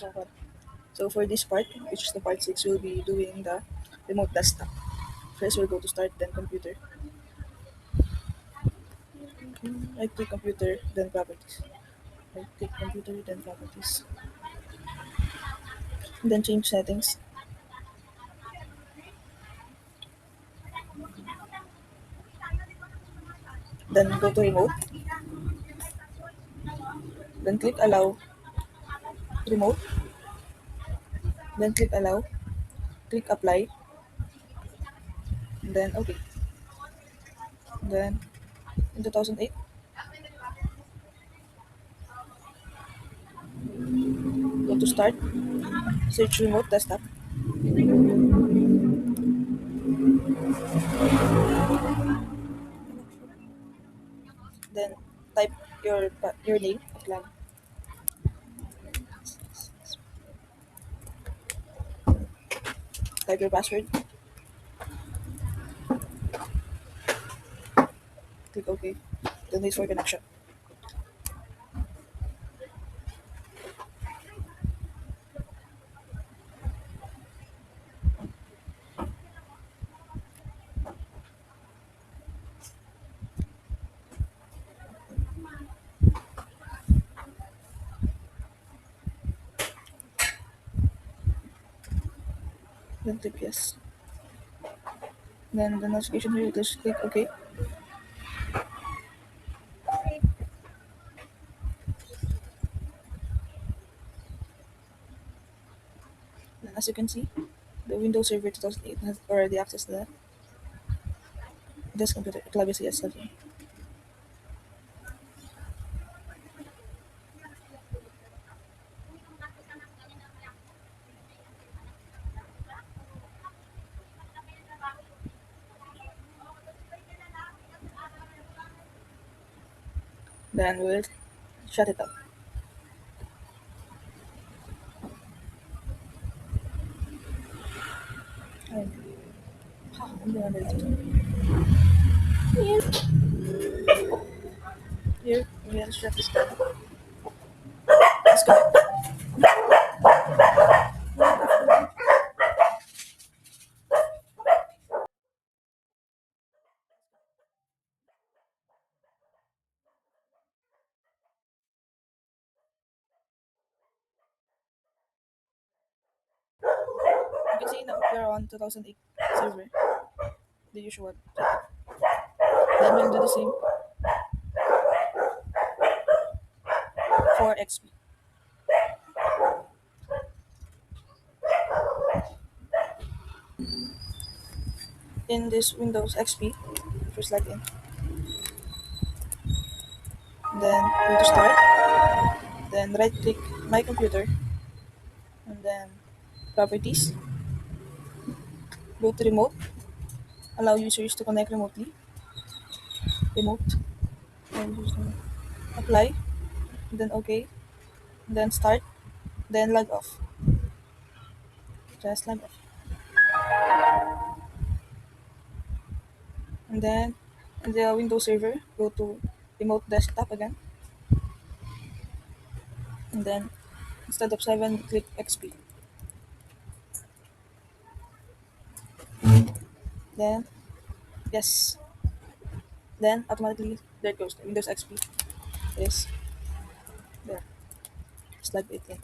Okay. So for this part, which is the part 6, we'll be doing the remote desktop. First, we'll go to start, then computer. Right click computer, then properties. Right click computer, then properties. Then change settings. Then go to remote. Then click allow remote. Then click allow. Click apply. Then okay. Then in 2008, go to start. Search remote desktop. Then type your name. Apply. Type your password. Click OK. Then wait for connection. Then click yes. Then the notification here, just click OK. Then as you can see, the Windows Server 2008 has already accessed this computer. Club is yes. Okay. Then we'll shut it up. Okay. I'm gonna do it. Here, we'll shut this down. Let's go. You can see now we're on 2008 server, the usual. Then we'll do the same for XP. In this Windows XP, first log in. Then go to start. Then right click my computer. And then properties. Go to remote. Allow users to connect remotely. Remote. And apply. Then OK. Then start. Then log off. Just log off. And then in the Windows server, go to remote desktop again. And then instead of 7, click XP. Then yes. Then automatically there it goes. The Windows XP is there. Just like it in.